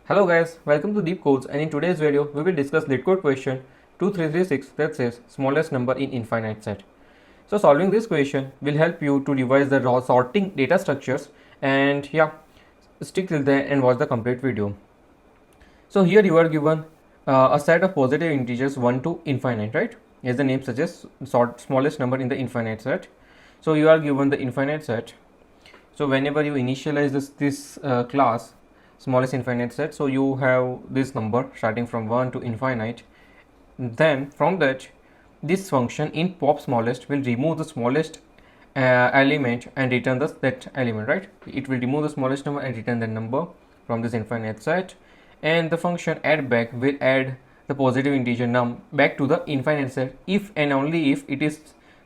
Hello guys, welcome to Deep Codes, and in today's video we will discuss LeetCode question 2336 that says smallest number in infinite set. So solving this question will help you to revise the raw sorting data structures, and stick till there and watch the complete video. So here you are given a set of positive integers 1 to infinite, right? As the name suggests, smallest number in the infinite set. So you are given the infinite set. So whenever you initialize this class smallest infinite set, so you have this number starting from 1 to infinite. Then from that, this function in pop smallest will remove the smallest element and return that element, right? It will remove the smallest number and return the number from this infinite set, and the function add back will add the positive integer num back to the infinite set if and only if it is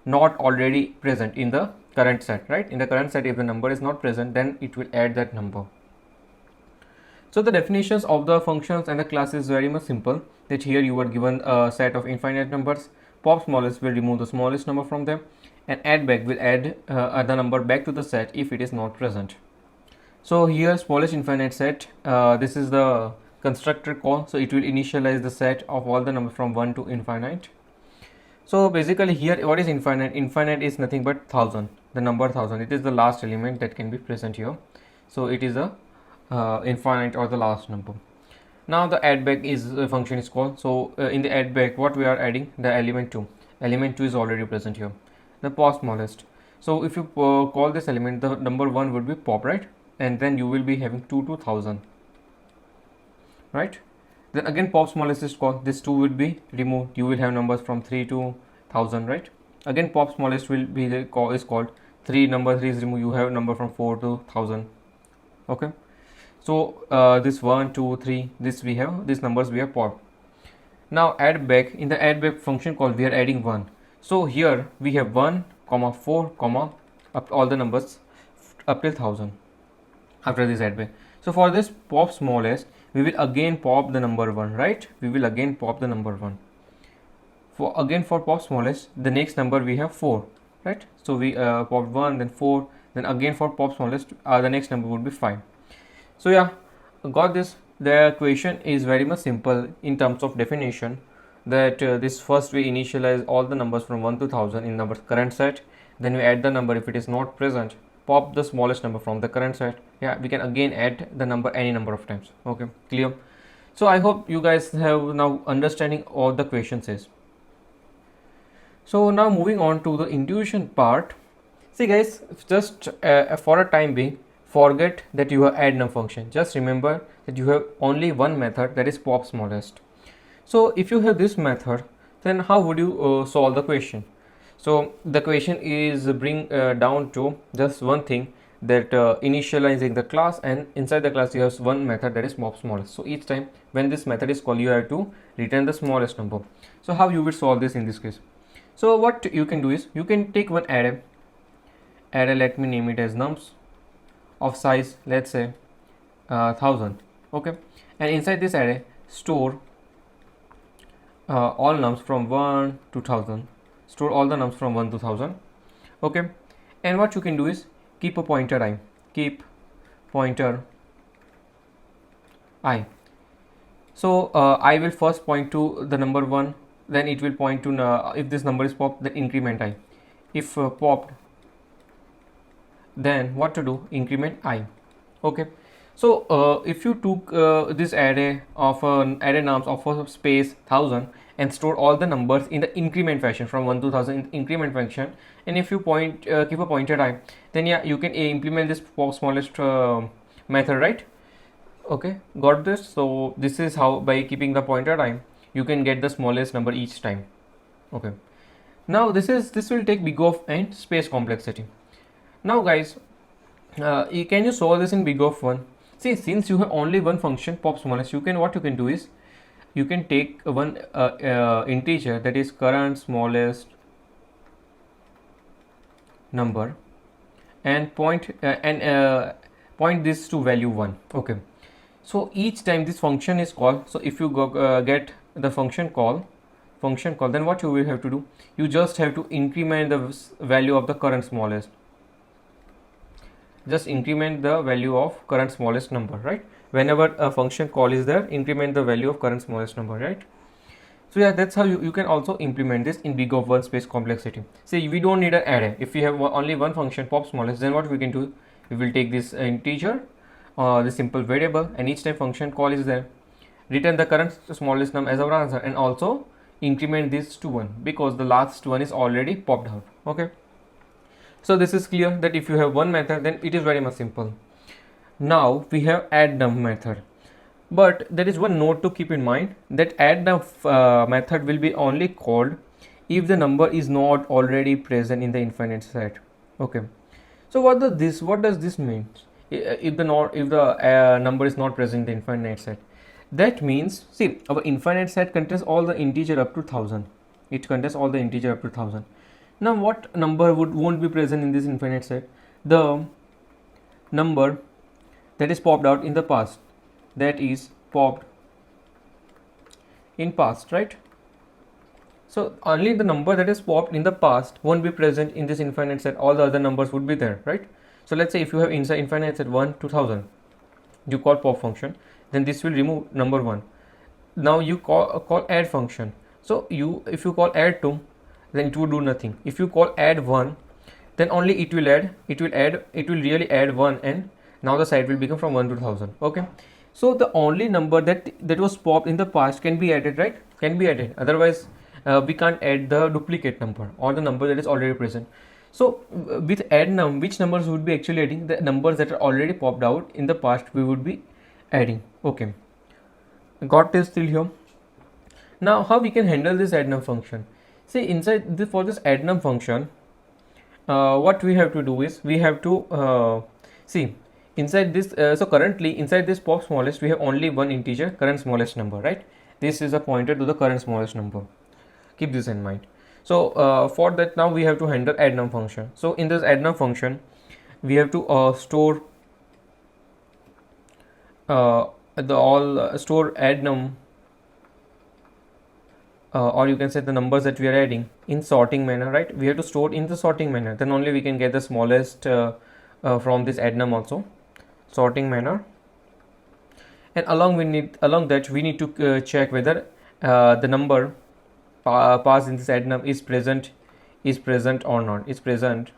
not already present in the current set, right? In the current set, if the number is not present, then it will add that number. So the definitions of the functions and the class is very much simple, that here you are given a set of infinite numbers. Pop smallest will remove the smallest number from them, and add back will add the number back to the set if it is not present. So here smallest infinite set, this is the constructor call, so it will initialize the set of all the numbers from 1 to infinite. So basically here what is infinite? Infinite is nothing but 1000, the number 1000. It is the last element that can be present here, so it is a infinite or the last number. Now the add back is the function is called. So in the add back, what we are adding? The element 2. Element 2 is already present here, the pop smallest. So if you call this element, the number 1 would be pop, right? And then you will be having 2 to 1000, right? Then again pop smallest is called, this 2 will be removed, you will have numbers from 3 to 1000, right? Again pop smallest will be is called, 3 number 3 is removed, you have number from 4 to 1000. Okay, so this 1 2 3, this we have, these numbers we have pop. Now add back, in the add back function call we are adding 1. So here we have 1 comma 4 comma up all the numbers up till 1000 after this add back. So for this pop smallest, we will again pop the number 1, right? We will again pop the number 1. For pop smallest, the next number we have 4, right? So we popped 1, then 4, then again for pop smallest, the next number would be 5. So yeah, got this. The equation is very much simple in terms of definition, that this first we initialize all the numbers from 1 to 1000 in our current set, then we add the number if it is not present, pop the smallest number from the current set. Yeah, we can again add the number any number of times. Okay, clear? So I hope you guys have now understanding of the questions is. So now moving on to the intuition part. See guys, just for a time being, forget that you have add num function. Just remember that you have only one method, that is pop smallest. So if you have this method, then how would you solve the question? So the question is bring down to just one thing, that initializing the class, and inside the class you have one method, that is pop smallest. So each time when this method is called, you have to return the smallest number. So how you will solve this in this case? So what you can do is, you can take one array, let me name it as nums of size, let's say 1000. Okay, and inside this array store all nums from 1 to 1000. Store all the nums from 1 to 1000. Okay, and what you can do is keep a pointer I. Keep pointer I. So I will first point to the number 1, then it will point to if this number is popped, then increment I. If popped, then what to do? Increment I. Okay, so if you took this array of array nums of a space 1000 and store all the numbers in the increment fashion from 1 to 1000 in increment function, and if you keep a pointer I, then yeah, you can implement this pop smallest method, right? Okay, got this? So this is how, by keeping the pointer I, you can get the smallest number each time. Okay, now this will take big O and space complexity. Now guys, can you solve this in big of 1? See, since you have only one function pop smallest, what you can do is, you can take one integer, that is current smallest number, and point this to value 1. Okay, so each time this function is called, so if you get the function call, then what you will have to do, you just have to increment the value of the current smallest. Just increment the value of current smallest number, right? whenever a function call is there, increment the value of current smallest number, right? So yeah, that's how you can also implement this in big of one space complexity. See, we don't need an array. If we have only one function pop smallest, then what we can do, we will take this integer or the simple variable, and each time function call is there, return the current smallest number as our answer, and also increment this to 1 because the last one is already popped out. Okay, so this is clear that if you have one method, then it is very much simple. Now we have add num method. But there is one note to keep in mind, that add num method will be only called if the number is not already present in the infinite set. Okay, so what does this mean? If the number is not present in the infinite set, that means, see, our infinite set contains all the integer up to 1000. It contains all the integer up to 1000. Now what number won't be present in this infinite set? The number that is popped out in the past, that is popped in past, right? So only the number that is popped in the past won't be present in this infinite set. All the other numbers would be there, right? So let's say if you have inside infinite set 1 to 1000, you call pop function, then this will remove number 1. Now you call add function. So if you call add 2, then it will do nothing. If you call add 1, then only it will really add 1, and now the side will become from 1 to 1000. Okay, so the only number that was popped in the past can be added, right? Can be added. Otherwise we can't add the duplicate number or the number that is already present. So with add num, which numbers would be actually adding? The numbers that are already popped out in the past we would be adding. Okay, got this till here? Now how we can handle this add num function? See, inside for this add num function, what we have to do is we have to see inside this. So currently inside this pop smallest we have only one integer, current smallest number, right? This is a pointer to the current smallest number. Keep this in mind. So for that, now we have to handle add num function. So in this add num function, we have to store store add num, or you can say the numbers that we are adding in sorting manner, right? We have to store in the sorting manner, then only we can get the smallest from this add num also, sorting manner. And along that we need to check whether the number passed in this add num is present or not, is present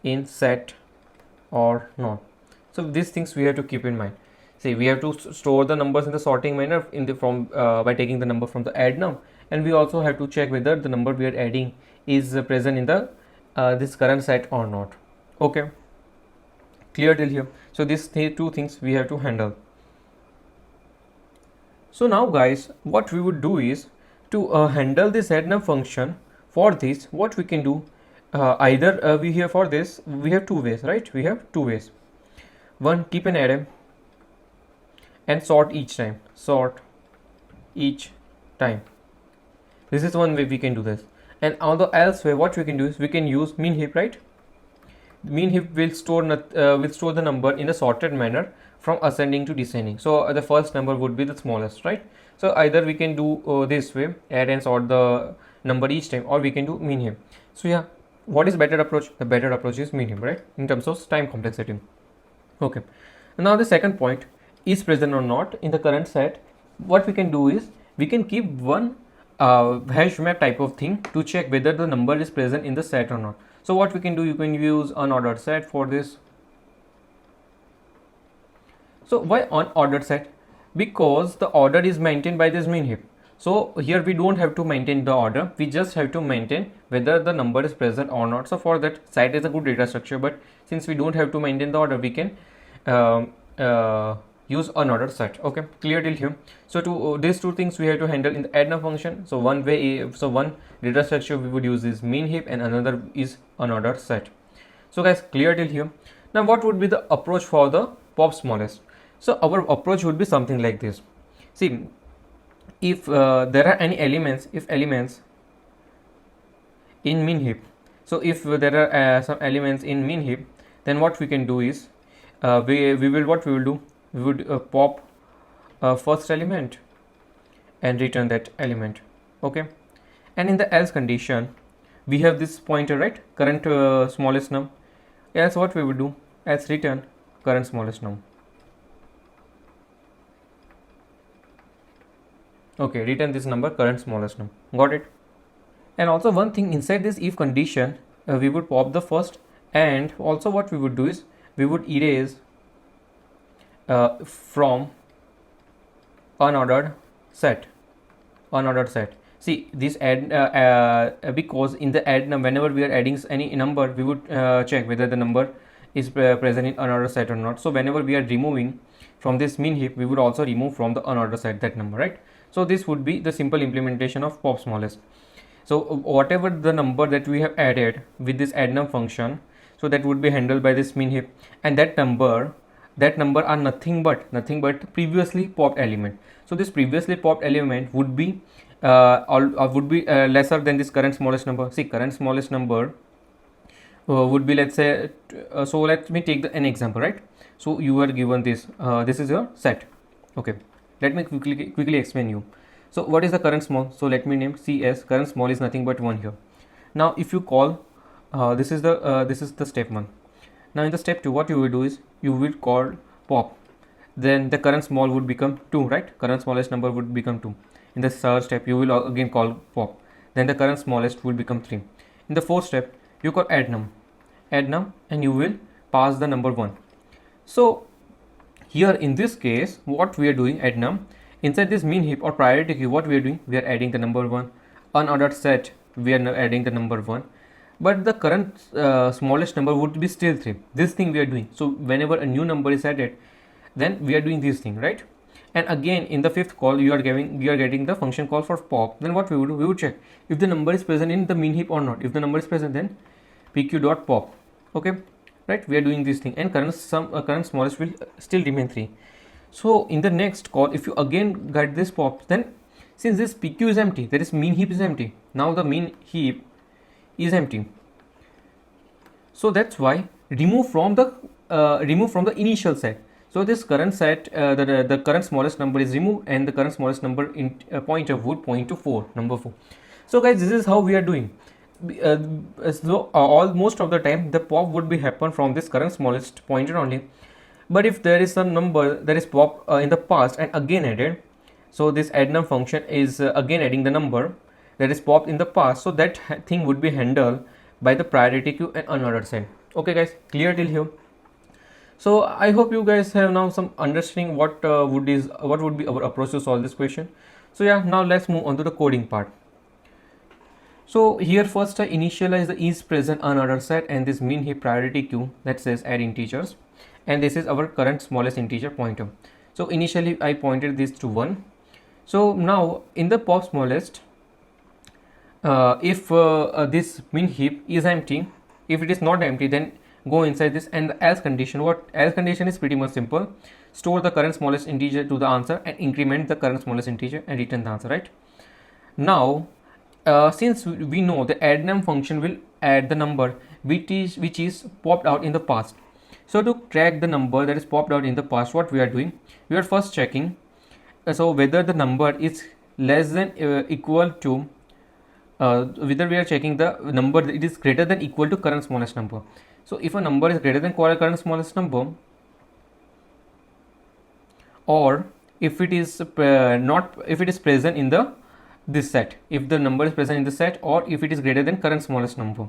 in set or not. So these things we have to keep in mind. See, we have to store the numbers in the sorting manner by taking the number from the add num, and we also have to check whether the number we are adding is present in the this current set or not. Okay, clear till here? So these two things we have to handle. So now guys, what we would do is to handle this add num function. For this, what we can do, either we have for this we have two ways, right? We have two ways. One, keep an array and sort each time. This is one way we can do this. And on the else way, what we can do is we can use min heap, right? Min heap will store the number in a sorted manner from ascending to descending. So the first number would be the smallest, right? So either we can do this way, add and sort the number each time, or we can do min heap. So yeah, what is better approach? The better approach is min heap, right? In terms of time complexity. Okay, now the second point, is present or not in the current set. What we can do is we can keep one hash map type of thing to check whether the number is present in the set or not. So what we can do, you can use unordered set for this. So why unordered set? Because the order is maintained by this min heap. So here we don't have to maintain the order, we just have to maintain whether the number is present or not. So for that, set is a good data structure, but since we don't have to maintain the order, we can use unordered set. Okay, clear till here? So to these two things we have to handle in the add num function. So one data structure we would use is min heap, and another is unordered set. So guys, clear till here? Now what would be the approach for the pop smallest? So our approach would be something like this. See, if there are any elements, in min heap, so if there are some elements in min heap, then what we can do is we would pop first element and return that element. Okay, and in the else condition we have this pointer, right? Current smallest num. Else what we would do? Else return current smallest num. Okay, return this number, current smallest number. Got it? And also one thing inside this if condition, we would pop the first, and also what we would do is we would erase from unordered set. See this add because in the add whenever we are adding any number, we would check whether the number is present in unordered set or not. So whenever we are removing from this min heap, we would also remove from the unordered set that number, right? So this would be the simple implementation of pop smallest. So whatever the number that we have added with this addNum function, so that would be handled by this min heap, and that number are nothing but previously popped element. So this previously popped element would be lesser than this current smallest number. See, current smallest number would be, let's say, so let me take an example, right? So you are given this, this is your set. Okay, let me quickly explain you. So what is the current small? So let me name CS. Current small is nothing but 1 here. Now if you call this is the step 1. Now in the step 2, what you will do is you will call pop, then the current small would become 2, right? Current smallest number would become 2. In the third step you will again call pop, then the current smallest will become 3. In the fourth step you call addNum, and you will pass the number 1. So here in this case what we are doing, addNum, inside this min heap or priority queue, what we are doing, we are adding the number 1. Unordered set, we are adding the number 1, but the current smallest number would be still 3. This thing we are doing. So whenever a new number is added, then we are doing this thing, right? And again in the fifth call we are getting the function call for pop. Then what we would do, we would check if the number is present in the min heap or not. If the number is present, then pq.pop. okay, right? We are doing this thing, and current smallest will still remain 3. So in the next call, if you again get this pop, then since this pq is empty, that is min heap is empty, now the min heap is empty, so that's why remove from the initial set. So this current set, the current smallest number is removed, and the current smallest number in pointer would point to number 4. So guys, this is how we are doing. So almost of the time the pop would be happen from this current smallest pointer only. But if there is some number that is pop in the past and again added, so this addNum function is again adding the number that is popped in the past, so that thing would be handled by the priority queue and unordered set. Okay guys, clear till here? So I hope you guys have now some understanding what would be our approach to solve this question. So yeah, now let's move on to the coding part. So here first I initialize the is present unordered set and this min heap priority queue that says add integers, and this is our current smallest integer pointer. So initially I pointed this to 1. So now in the pop smallest, if this min heap is empty, if it is not empty, then go inside this, and the else condition. What else condition is pretty much simple. Store the current smallest integer to the answer and increment the current smallest integer and return the answer, right? Now since we know the addNum function will add the number which is popped out in the past. So to track the number that is popped out in the past, what we are doing, we are first checking so whether the number is less than equal to whether we are checking the number that it is greater than equal to current smallest number. So if a number is greater than current smallest number, or if it is if it is present in this set, if the number is present in the set, or if it is greater than current smallest number.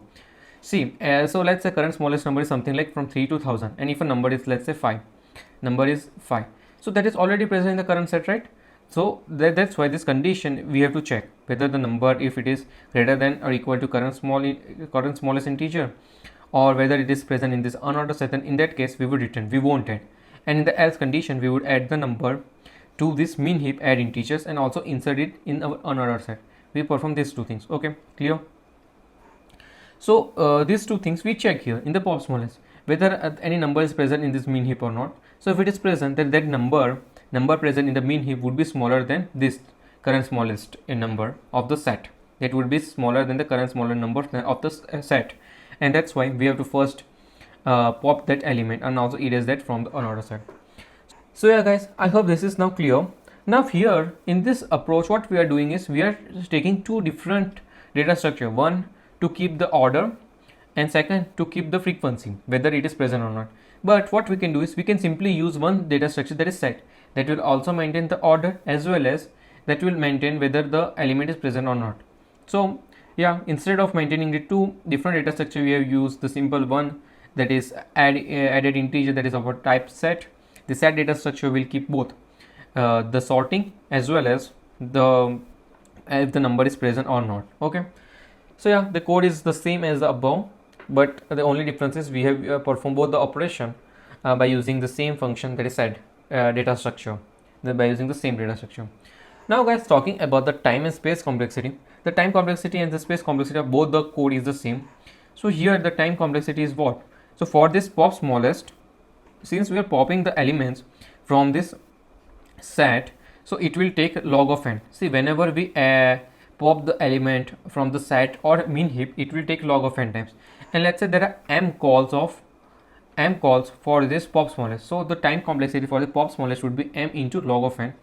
See, so let's say current smallest number is something like from 3 to 1000, and if a number is, let's say, 5, number is 5, so that is already present in the current set, right? So that's why this condition we have to check whether the number, if it is greater than or equal to current smallest integer, or whether it is present in this unordered set. Then in that case we would return, we won't add. And in the else condition we would add the number to this min heap, add integers, and also insert it in our unordered set. We perform these two things. Okay, clear? So these two things we check here in the pop smallest, whether any number is present in this min heap or not. So if it is present, then that number present in the min heap would be smaller than this current smallest number of the set. That would be smaller than the current smaller number of the set, and that's why we have to first pop that element and also erase that from the unordered set. So yeah guys, I hope this is now clear. Now here in this approach, what we are doing is we are taking two different data structure, one to keep the order and second to keep the frequency, whether it is present or not. But what we can do is we can simply use one data structure, that is set, that will also maintain the order as well as that will maintain whether the element is present or not. So yeah, instead of maintaining the two different data structure, we have used the simple one, that is added integer, that is our type set. The set data structure will keep both the sorting as well as the if the number is present or not. Okay, so yeah, the code is the same as the above, but the only difference is we have performed both the operation by using the same function, that is set data structure, by using the same data structure. Now guys, talking about the time and space complexity, the time complexity and the space complexity of both the code is the same. So here the time complexity is what? So for this pop smallest, since we are popping the elements from this set, so it will take log of n. See, whenever we pop the element from the set or min heap, it will take log of n times. And let's say there are m calls for this pop smallest, so the time complexity for the pop smallest would be m into log of n.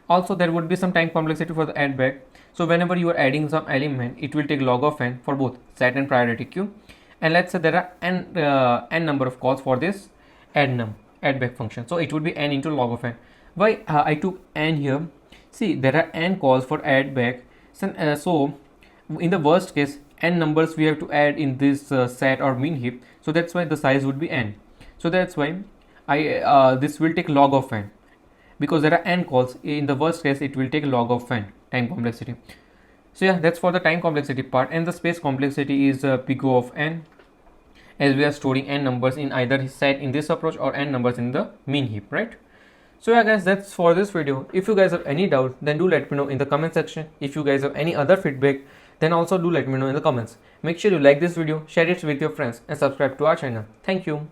Also there would be some time complexity for the add back. So whenever you are adding some element, it will take log of n for both set and priority queue. And let's say there are n number of calls for this add back function, so it would be n into log of n. Why I took n here? See, there are n calls for add back, so in the worst case n numbers we have to add in this set or min heap, so that's why the size would be n. So that's why I this will take log of n, because there are n calls. In the worst case it will take log of n time complexity. So yeah, that's for the time complexity part. And the space complexity is big O of n, as we are storing n numbers in either set in this approach or n numbers in the min heap, right? So yeah guys, that's for this video. If you guys have any doubt, then do let me know in the comment section. If you guys have any other feedback, then also do let me know in the comments. Make sure you like this video, share it with your friends and subscribe to our channel. Thank you.